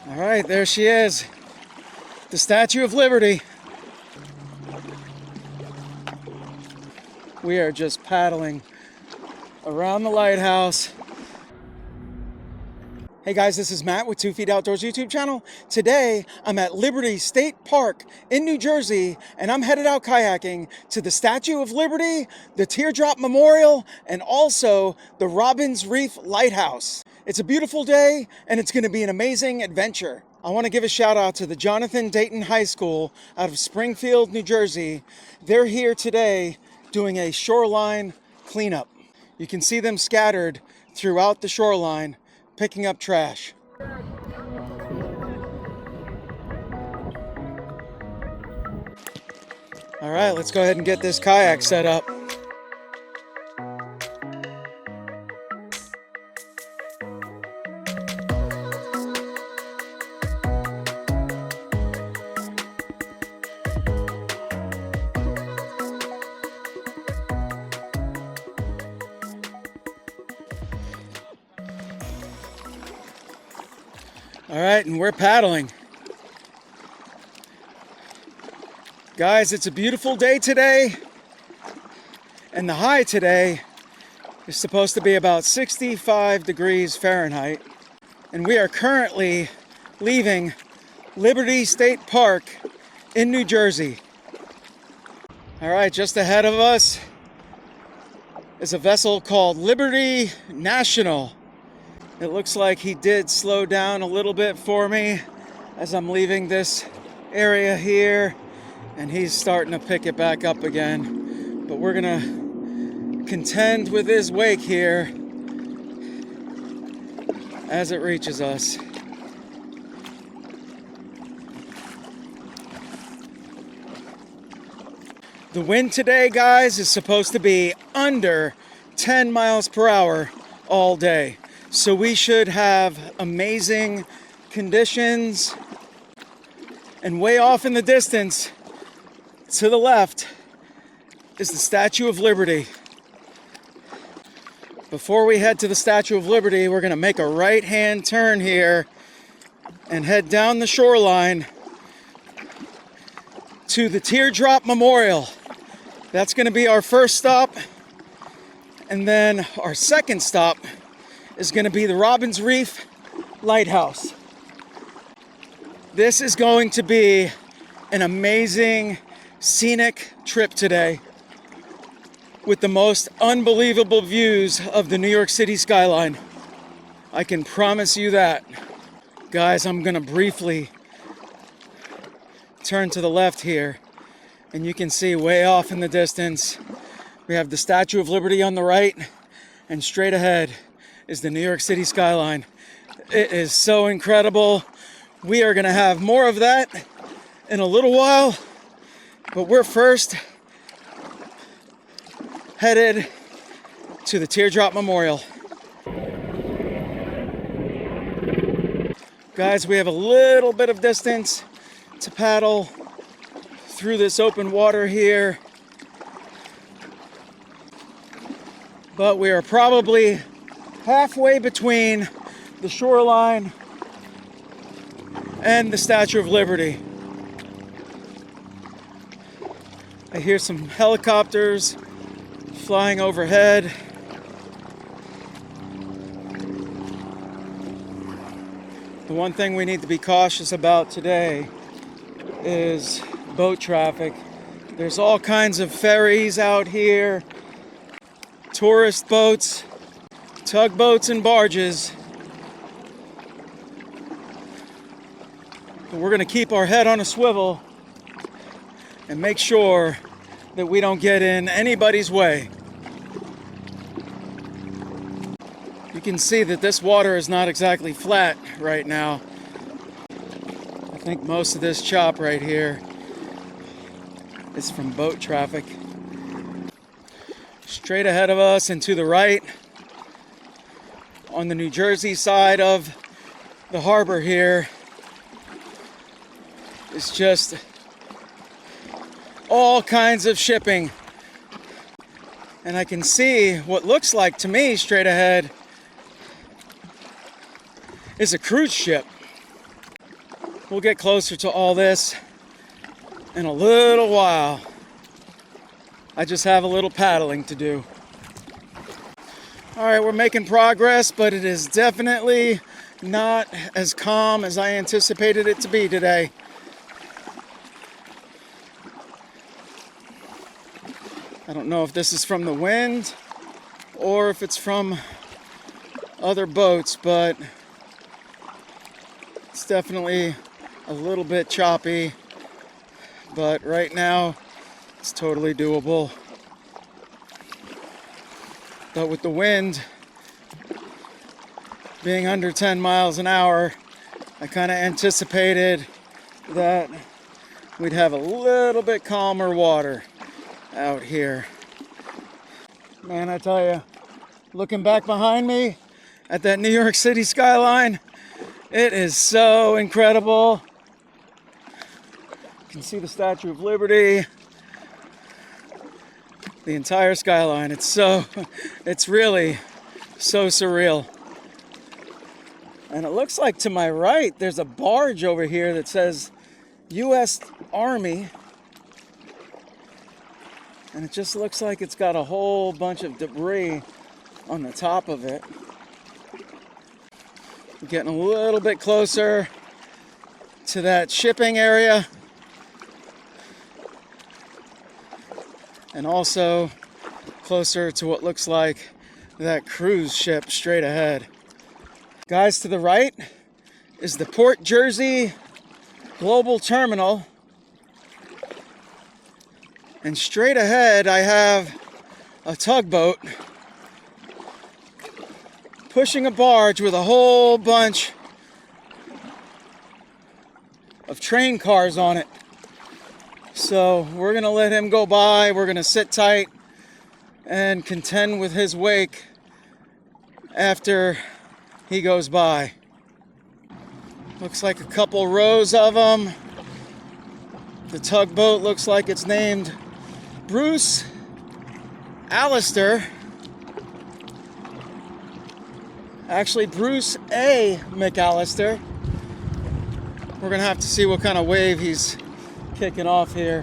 All right, there she is, the Statue of Liberty. We are just paddling around the lighthouse. Hey guys, this is Matt with 2 Feet Outdoors YouTube channel. Today, I'm at Liberty State Park in New Jersey, and I'm headed out kayaking to the Statue of Liberty, the Teardrop Memorial, and also the Robbins Reef Lighthouse. It's a beautiful day, and it's gonna be an amazing adventure. I wanna give a shout out to the Jonathan Dayton High School out of Springfield, New Jersey. They're here today doing a shoreline cleanup. You can see them scattered throughout the shoreline, picking up trash. All right, let's go ahead and get this kayak set up. All right, and we're paddling. Guys, it's a beautiful day today, and the high today is supposed to be about 65 degrees Fahrenheit, and we are currently leaving Liberty State Park in New Jersey. All right, just ahead of us is a vessel called Liberty National. It looks like he did slow down a little bit for me as I'm leaving this area here, and he's starting to pick it back up again. But we're gonna contend with his wake here as it reaches us. The wind today, guys, is supposed to be under 10 miles per hour all day. So we should have amazing conditions. And way off in the distance, to the left, is the Statue of Liberty. Before we head to the Statue of Liberty, we're gonna make a right-hand turn here and head down the shoreline to the Teardrop Memorial. That's gonna be our first stop. And then our second stop is going to be the Robbins Reef Lighthouse. This is going to be an amazing scenic trip today with the most unbelievable views of the New York City skyline. I can promise you that. Guys, I'm going to briefly turn to the left here, and you can see way off in the distance we have the Statue of Liberty on the right, and straight ahead is the New York City skyline. It is so incredible. We are gonna have more of that in a little while, but we're first headed to the Teardrop Memorial. Guys, we have a little bit of distance to paddle through this open water here, but we are probably halfway between the shoreline and the Statue of Liberty. I hear some helicopters flying overhead. The one thing we need to be cautious about today is boat traffic. There's all kinds of ferries out here, tourist boats, tugboats and barges. But we're gonna keep our head on a swivel and make sure that we don't get in anybody's way. You can see that this water is not exactly flat right now. I think most of this chop right here is from boat traffic. Straight ahead of us and to the right, on the New Jersey side of the harbor here, is just all kinds of shipping. And I can see what looks like to me straight ahead is a cruise ship. We'll get closer to all this in a little while. I just have a little paddling to do. All right, we're making progress, but it is definitely not as calm as I anticipated it to be today. I don't know if this is from the wind or if it's from other boats, but it's definitely a little bit choppy. But right now, it's totally doable. But with the wind being under 10 miles an hour, I kind of anticipated that we'd have a little bit calmer water out here. Man, I tell you, looking back behind me at that New York City skyline, it is so incredible. You can see the Statue of Liberty, the entire skyline. It's really so surreal. And it looks like to my right, there's a barge over here that says U.S. Army. And it just looks like it's got a whole bunch of debris on the top of it. We're getting a little bit closer to that shipping area. And also closer to what looks like that cruise ship straight ahead. Guys, to the right is the Port Jersey Global Terminal. And straight ahead I have a tugboat pushing a barge with a whole bunch of train cars on it. So we're gonna let him go by. We're gonna sit tight and contend with his wake after he goes by. Looks like a couple rows of them. The tugboat looks like it's named Bruce Allister. Actually, Bruce A. McAllister. We're gonna have to see what kind of wave he's kicking off here.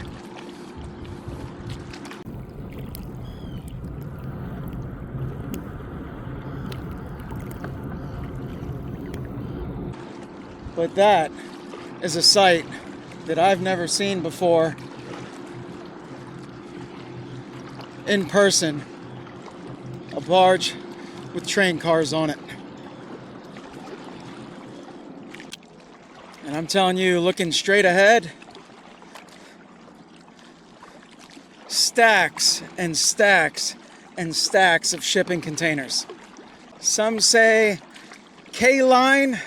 But that is a sight that I've never seen before in person. A barge with train cars on it. And I'm telling you, looking straight ahead, stacks and stacks and stacks of shipping containers. Some say K-line,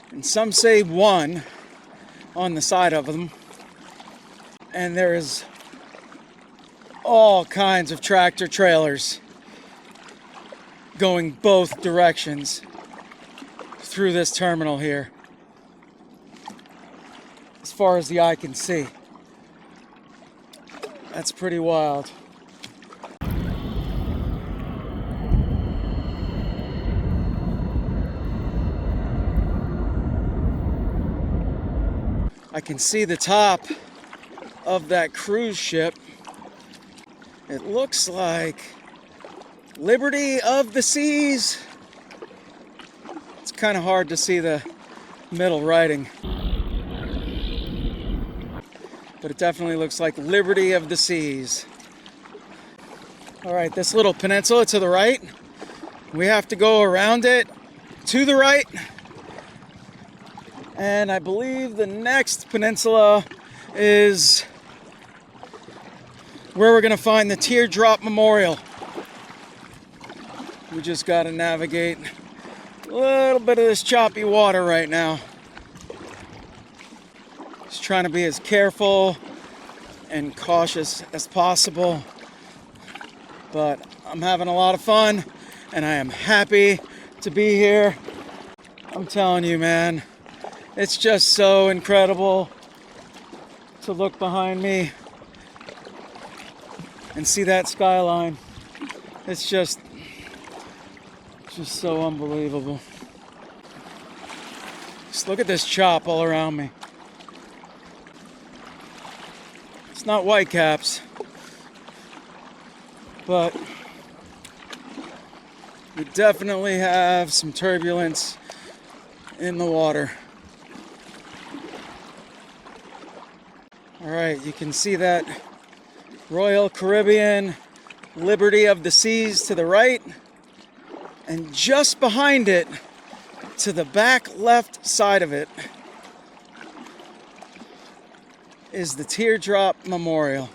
and some say one on the side of them. And there is all kinds of tractor trailers going both directions through this terminal here, as far as the eye can see. That's pretty wild. I can see the top of that cruise ship. It looks like Liberty of the Seas. It's kind of hard to see the middle writing, but it definitely looks like Liberty of the Seas. All right, this little peninsula to the right, we have to go around it to the right. And I believe the next peninsula is where we're gonna find the Teardrop Memorial. We just gotta navigate a little bit of this choppy water right now. Just trying to be as careful and cautious as possible. But I'm having a lot of fun and I am happy to be here. I'm telling you, man, it's just so incredible to look behind me and see that skyline. It's just so unbelievable. Just Just look at this chop all around me. It's not whitecaps, but we definitely have some turbulence in the water. All right, you can see that Royal Caribbean Liberty of the Seas to the right, and just behind it, to the back left side of it, is the Teardrop Memorial.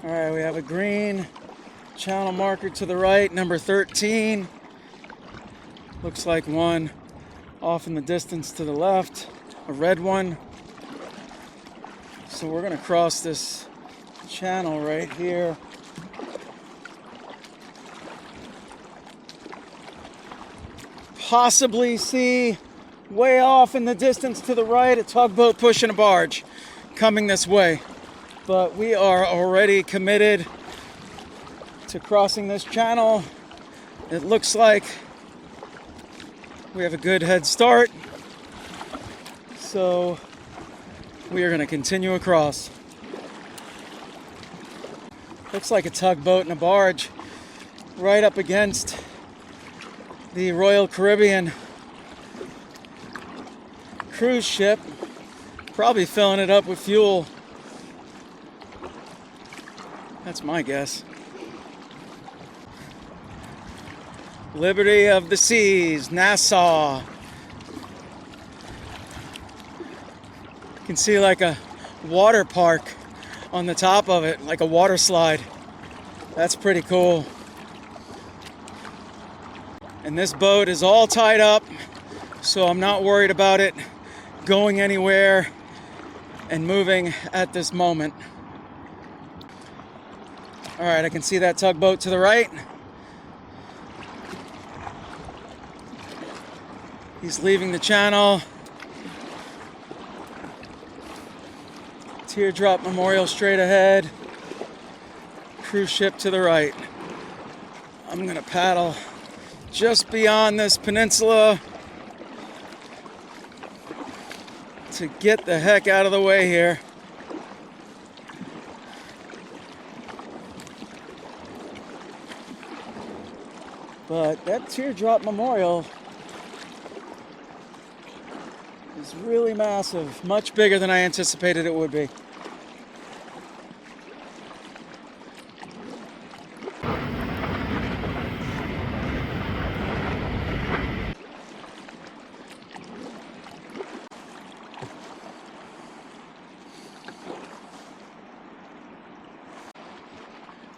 All right, we have a green channel marker to the right, number 13. Looks like one off in the distance to the left, a red one. So we're gonna cross this channel right here. Possibly see way off in the distance to the right a tugboat pushing a barge coming this way. But we are already committed to crossing this channel. It looks like we have a good head start. So we are going to continue across. Looks like a tugboat and a barge right up against the Royal Caribbean cruise ship, probably filling it up with fuel. That's my guess. Liberty of the Seas, Nassau. You can see like a water park on the top of it, like a water slide. That's pretty cool. And this boat is all tied up, so I'm not worried about it going anywhere and moving at this moment. All right, I can see that tugboat to the right. He's leaving the channel. Teardrop Memorial straight ahead. Cruise ship to the right. I'm gonna paddle just beyond this peninsula to get the heck out of the way here. But that Teardrop Memorial is really massive, much bigger than I anticipated it would be.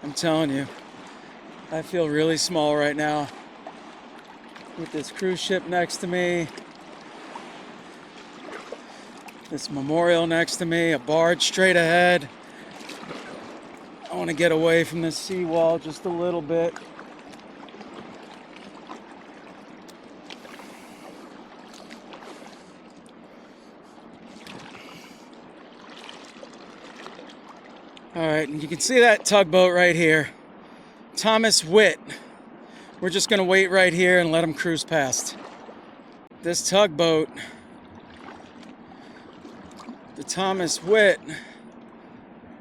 I'm telling you, I feel really small right now with this cruise ship next to me, this memorial next to me, a barge straight ahead. I want to get away from this seawall just a little bit. All right, and you can see that tugboat right here. Thomas Witt. We're just gonna wait right here and let him cruise past. This tugboat, the Thomas Witt,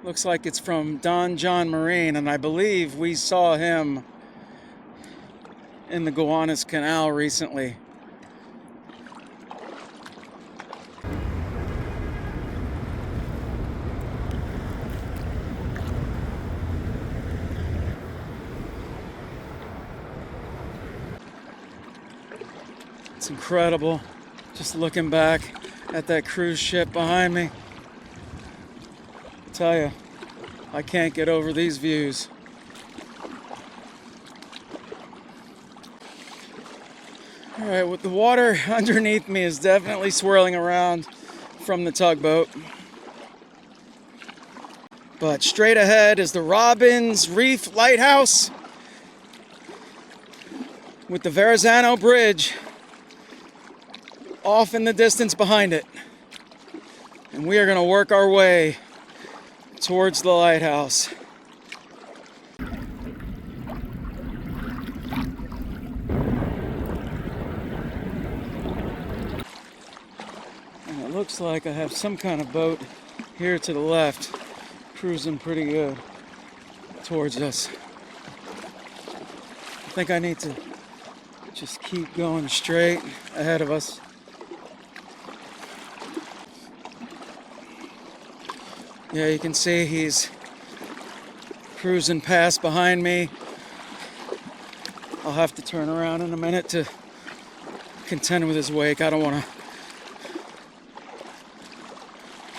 looks like it's from Don John Marine, and I believe we saw him in the Gowanus Canal recently. It's incredible, just looking back at that cruise ship behind me. I tell you, I can't get over these views. All right, with the water underneath me is definitely swirling around from the tugboat. But straight ahead is the Robbins Reef Lighthouse with the Verrazano Bridge off in the distance behind it. And we are going to work our way towards the lighthouse. looks like I have some kind of boat here to the left, cruising pretty good towards us. I think I need to just keep going straight ahead of us. Yeah, you can see he's cruising past behind me. I'll have to turn around in a minute to contend with his wake. I don't want to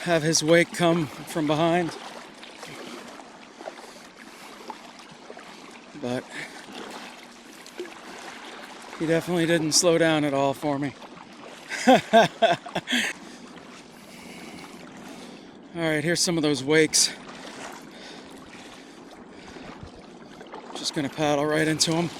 have his wake come from behind. But he definitely didn't slow down at all for me. All right, here's some of those wakes. Just gonna paddle right into them.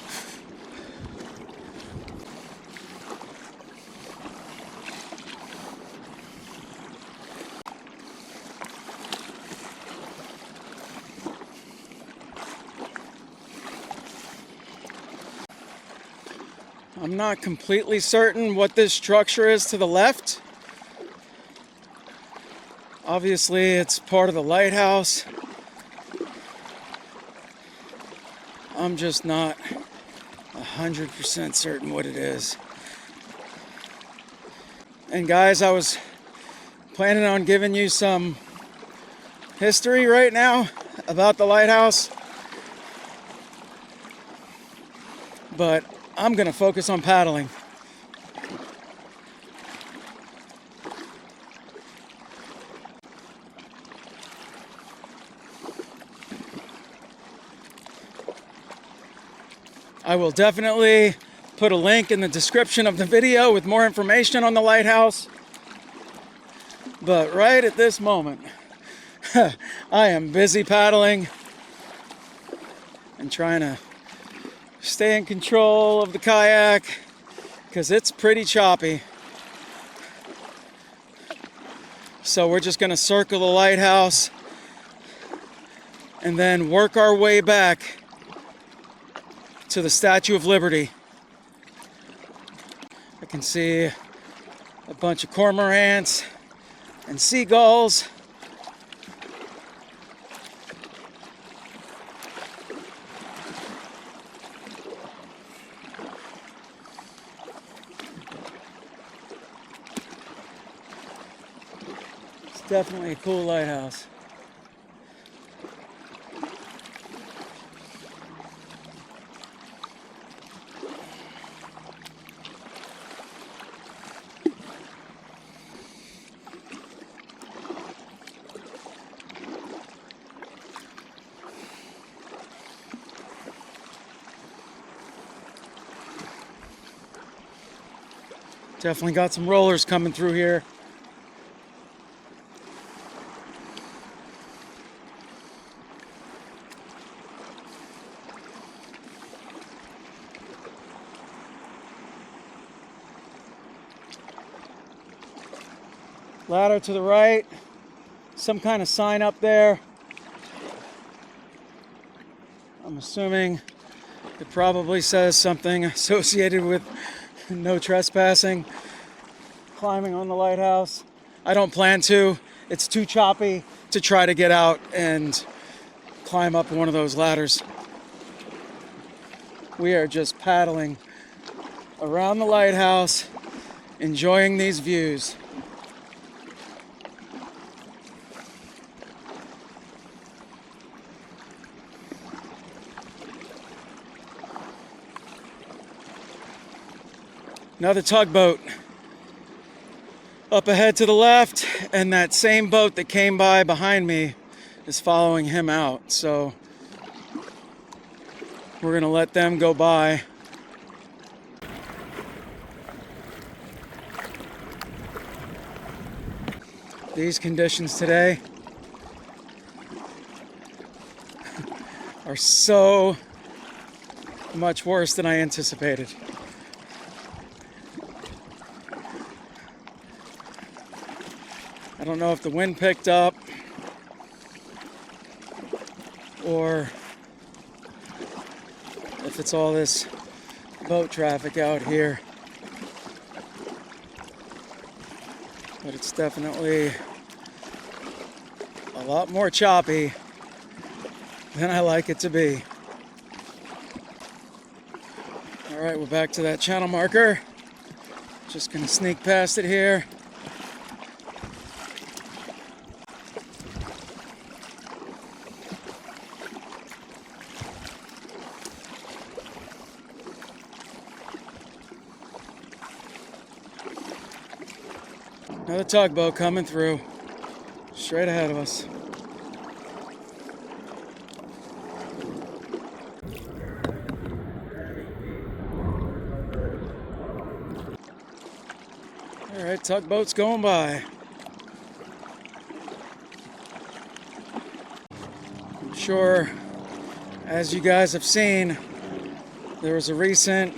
I'm not completely certain what this structure is to the left. Obviously, it's part of the lighthouse. I'm just not 100% certain what it is. And guys, I was planning on giving you some history right now about the lighthouse, but I'm gonna focus on paddling. I will definitely put a link in the description of the video with more information on the lighthouse. But right at this moment, I am busy paddling and trying to stay in control of the kayak because it's pretty choppy. So we're just gonna circle the lighthouse and then work our way back to the Statue of Liberty. I can see a bunch of cormorants and seagulls. It's definitely a cool lighthouse. Definitely got some rollers coming through here. Ladder to the right, some kind of sign up there. I'm assuming it probably says something associated with no trespassing, climbing on the lighthouse. I don't plan to. It's too choppy to try to get out and climb up one of those ladders. We are just paddling around the lighthouse, enjoying these views. Another tugboat up ahead to the left, and that same boat that came by behind me is following him out. So we're gonna let them go by. These conditions today are so much worse than I anticipated. I don't know if the wind picked up or if it's all this boat traffic out here. but it's definitely a lot more choppy than I like it to be. All right, we're back to that channel marker. Just gonna sneak past it here. Another tugboat coming through, straight ahead of us. All right, tugboat's going by. I'm sure, as you guys have seen, there was a recent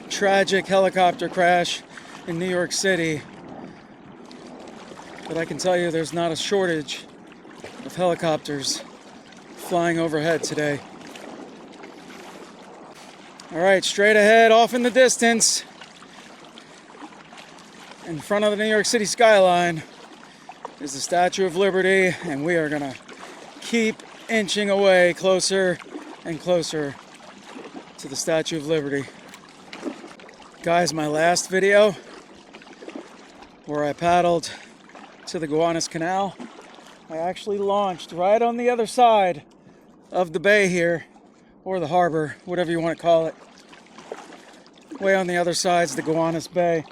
tragic helicopter crash in New York City. But I can tell you there's not a shortage of helicopters flying overhead today. All right, straight ahead, off in the distance, in front of the New York City skyline, is the Statue of Liberty, and we are gonna keep inching away closer and closer to the Statue of Liberty. Guys, my last video where I paddled to the Gowanus Canal, I actually launched right on the other side of the bay here, or the harbor, whatever you want to call it. Way on the other side is the Gowanus Bay.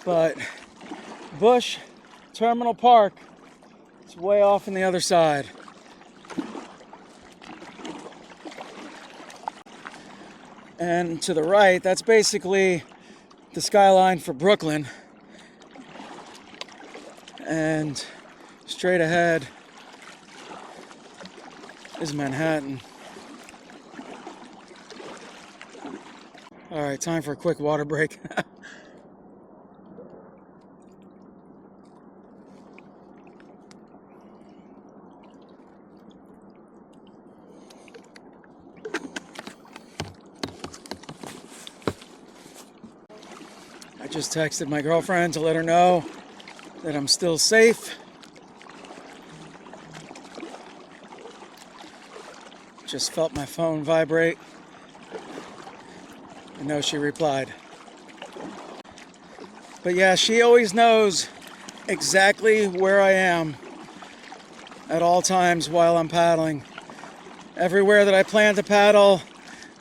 But Bush Terminal Park, it's way off on the other side. And to the right, that's basically the skyline for Brooklyn. And straight ahead is Manhattan. All right, time for a quick water break. I just texted my girlfriend to let her know that I'm still safe. Just felt my phone vibrate. I know she replied. But yeah, she always knows exactly where I am at all times while I'm paddling. Everywhere that I plan to paddle,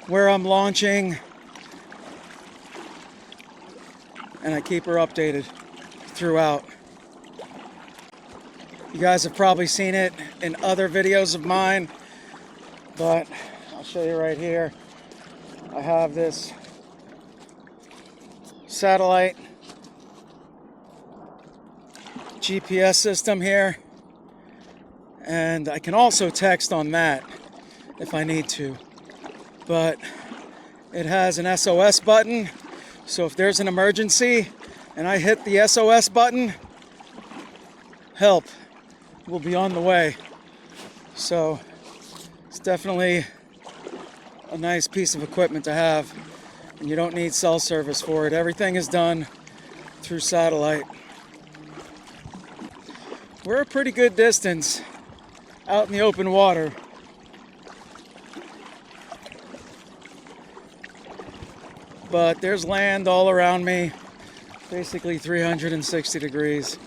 where I'm launching, and I keep her updated throughout. You guys have probably seen it in other videos of mine, but I'll show you right here. I have this satellite GPS system here, and I can also text on that if I need to, but it has an SOS button, so if there's an emergency and I hit the SOS button, help will be on the way. So it's definitely a nice piece of equipment to have, and you don't need cell service for it. Everything is done through satellite. We're a pretty good distance out in the open water. But there's land all around me, basically 360 degrees.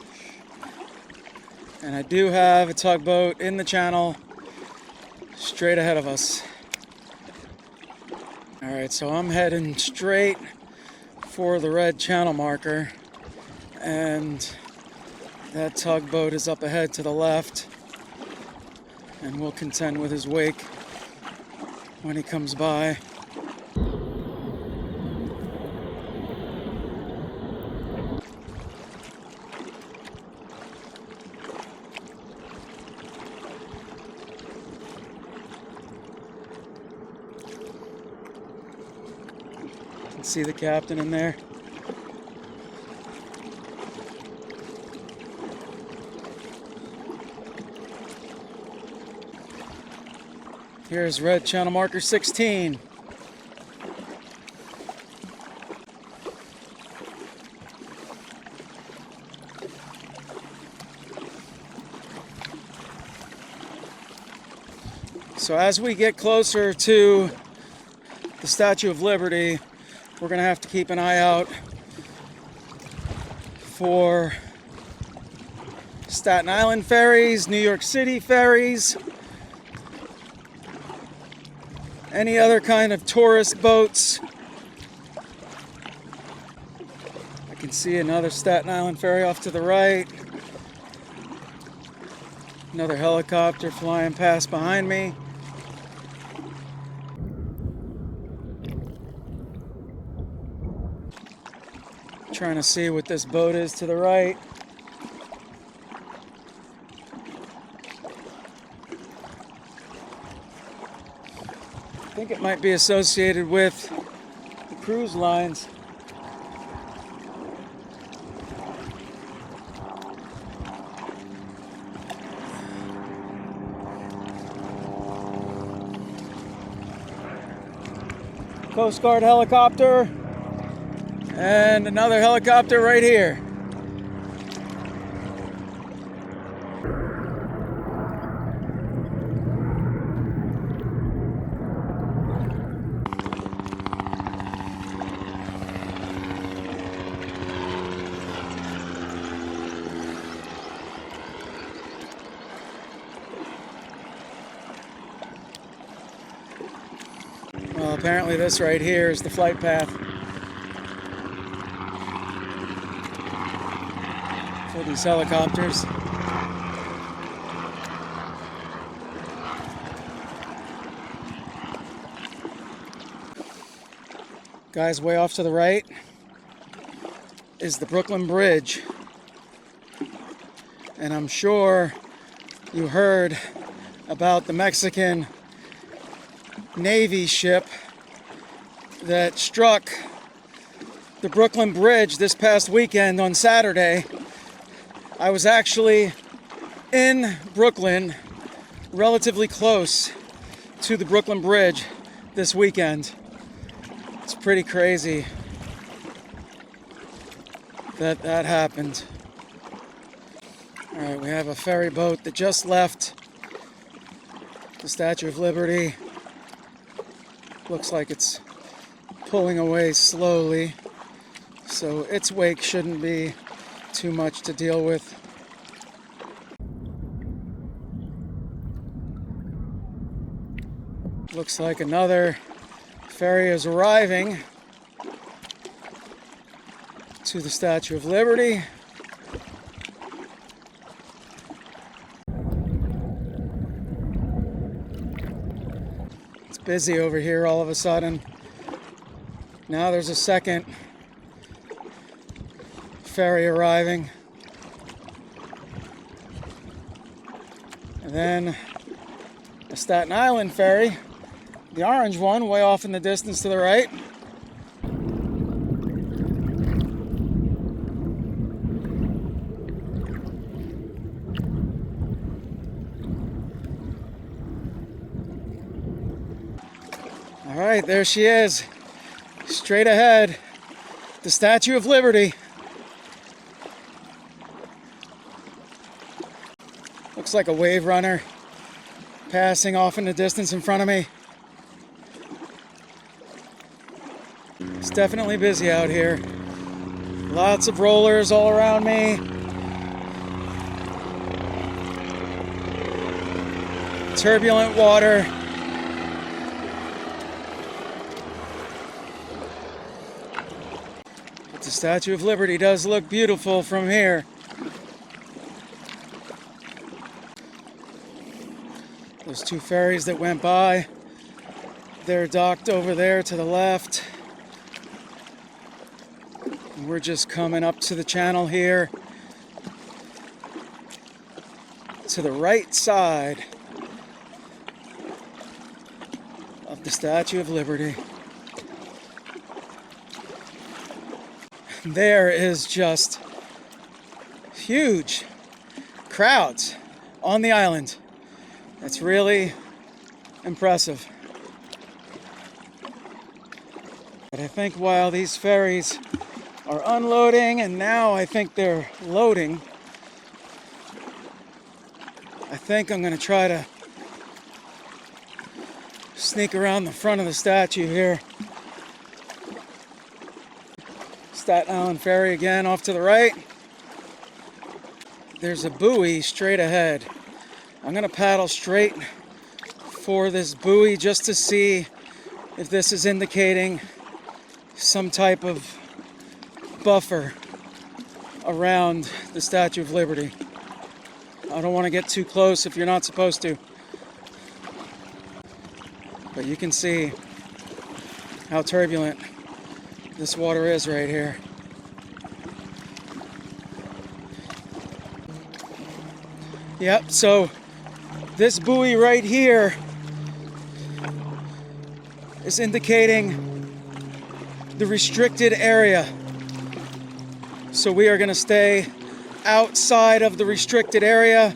And I do have a tugboat in the channel straight ahead of us. All right, so I'm heading straight for the red channel marker, and that tugboat is up ahead to the left, and we'll contend with his wake when he comes by. See the captain in there. Here's red channel marker 16. So as we get closer to the Statue of Liberty, we're going to have to keep an eye out for Staten Island ferries, New York City ferries, any other kind of tourist boats. I can see another Staten Island ferry off to the right. Another helicopter flying past behind me. Trying to see what this boat is to the right. I think it might be associated with the cruise lines. Coast Guard helicopter. And another helicopter right here. Well, apparently this right here is the flight path for these helicopters. Guys, way off to the right is the Brooklyn Bridge. And I'm sure you heard about the Mexican Navy ship that struck the Brooklyn Bridge this past weekend on Saturday. I was actually in Brooklyn, relatively close to the Brooklyn Bridge this weekend. It's pretty crazy that that happened. All right, we have a ferry boat that just left the Statue of Liberty. Looks like it's pulling away slowly, so its wake shouldn't be too much to deal with. Looks like another ferry is arriving to the Statue of Liberty. It's busy over here all of a sudden. Now there's a second ferry arriving. And then a Staten Island ferry, the orange one, way off in the distance to the right. All right, there she is. Straight ahead, the Statue of Liberty. Looks like a wave runner passing off in the distance in front of me. It's definitely busy out here. Lots of rollers all around me. Turbulent water. The Statue of Liberty does look beautiful from here. Those two ferries that went by, they're docked over there to the left. And we're just coming up to the channel here to the right side of the Statue of Liberty. There is just huge crowds on the island. It's really impressive. But I think while these ferries are unloading and now I think they're loading, I think I'm going to try to Sneak around the front of the statue here. Staten Island Ferry again off to the right. There's a buoy straight ahead. I'm gonna paddle straight for this buoy just to see if this is indicating some type of buffer around the Statue of Liberty. I don't want to get too close if you're not supposed to. But you can see how turbulent this water is right here. Yep, so this buoy right here is indicating the restricted area. So we are going to stay outside of the restricted area.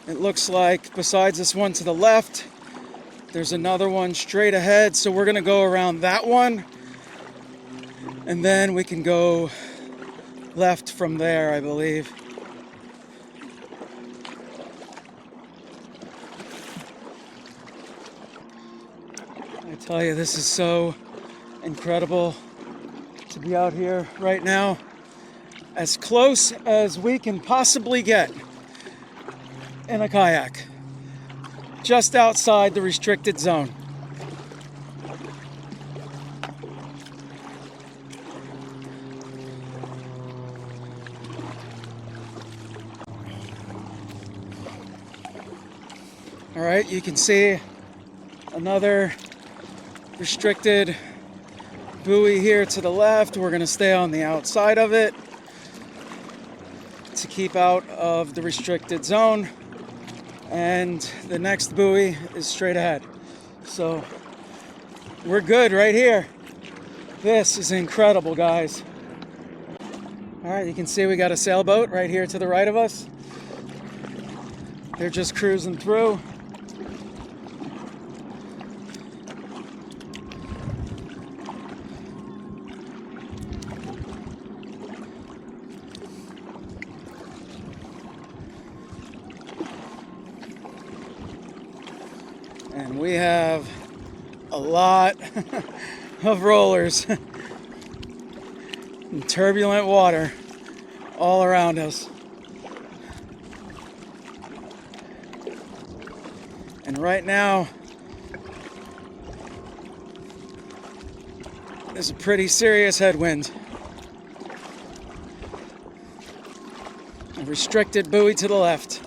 It looks like besides this one to the left, there's another one straight ahead. So we're going to go around that one. And then we can go left from there, I believe. I tell you, this is so incredible to be out here right now. As close as we can possibly get in a kayak. Just outside the restricted zone. All right, you can see another restricted buoy here to the left. We're going to stay on the outside of it to keep out of the restricted zone. And the next buoy is straight ahead. So we're good right here. This is incredible, guys. All right, you can see we got a sailboat right here to the right of us. They're just cruising through. And we have a lot of rollers and turbulent water all around us. And right now, there's a pretty serious headwind. A restricted buoy to the left.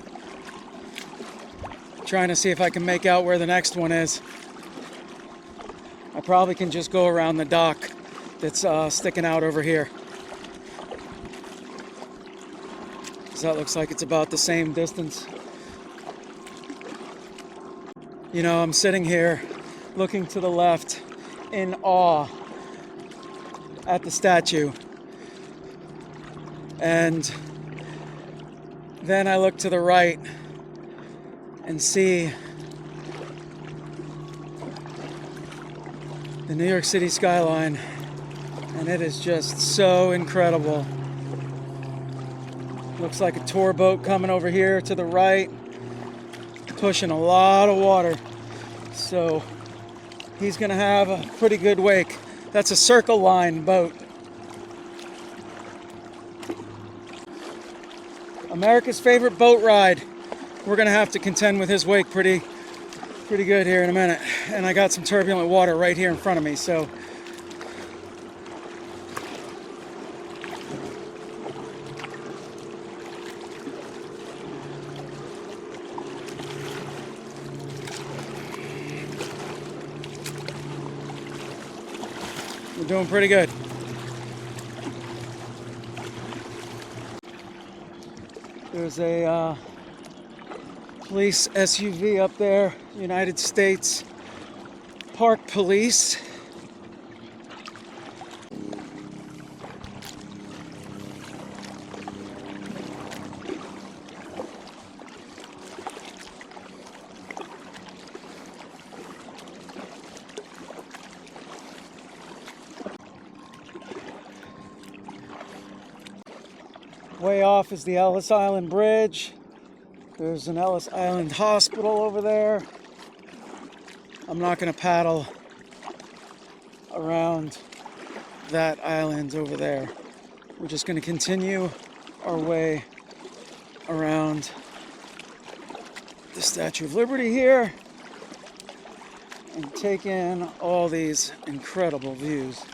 Trying to see if I can make out where the next one is. I probably can just go around the dock that's sticking out over here. Because that looks like it's about the same distance. You know, I'm sitting here looking to the left in awe at the statue. And then I look to the right and see the New York City skyline, and it is just so incredible. Looks like a tour boat coming over here to the right, pushing a lot of water. So he's gonna have a pretty good wake. That's a Circle Line boat. America's favorite boat ride. We're gonna have to contend with his wake pretty good here in a minute. And I got some turbulent water right here in front of me, so. We're doing pretty good. There's a police SUV up there, United States Park Police. Way off is the Ellis Island Bridge. There's an Ellis Island Hospital over there. I'm not going to paddle around that island over there. We're just going to continue our way around the Statue of Liberty here and take in all these incredible views.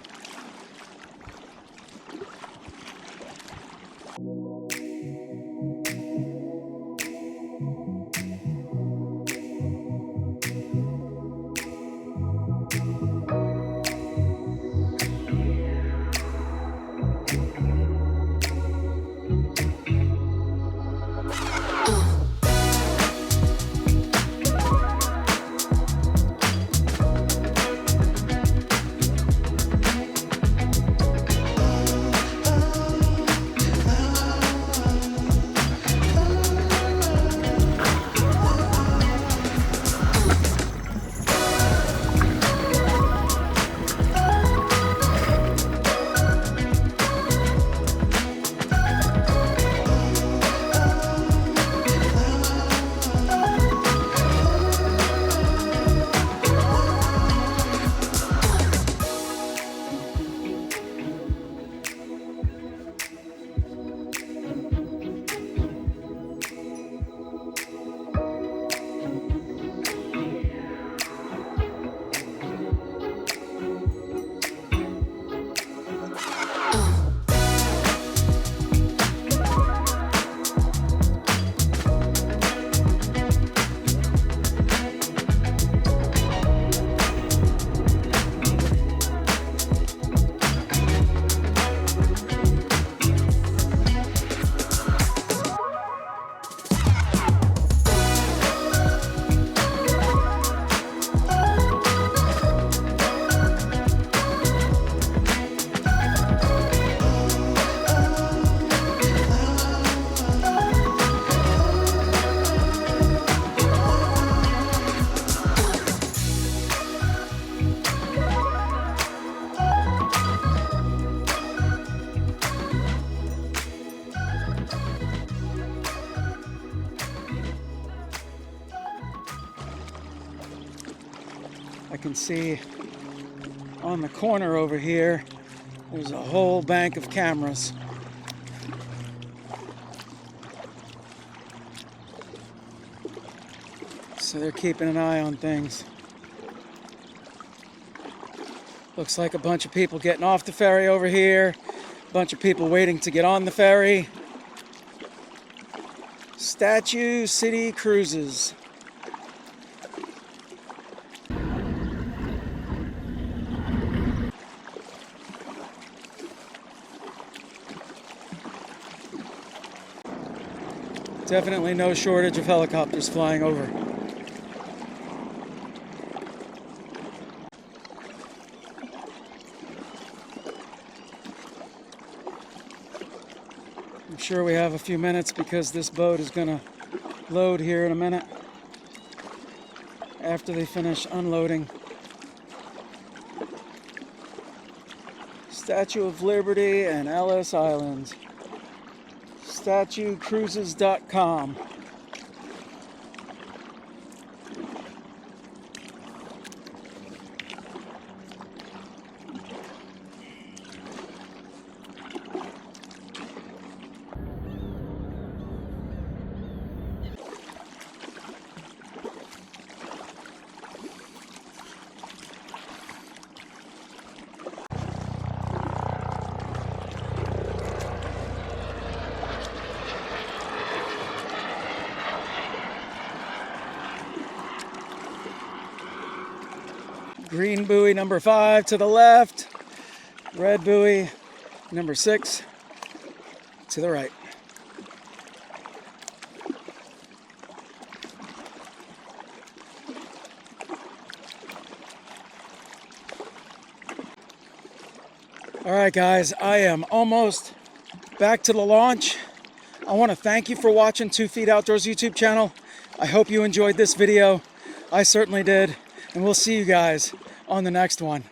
I can see on the corner over here, there's a whole bank of cameras. So they're keeping an eye on things. Looks like a bunch of people getting off the ferry over here, a bunch of people waiting to get on the ferry. Statue City Cruises. Definitely no shortage of helicopters flying over. I'm sure we have a few minutes because this boat is going to load here in a minute after they finish unloading. Statue of Liberty and Ellis Island. StatueCruises.com. Green buoy number 5 to the left, red buoy number 6 to the right. All right, guys, I am almost back to the launch. I want to thank you for watching 2 Feet Outdoors YouTube channel. I hope you enjoyed this video. I certainly did. And we'll see you guys on the next one.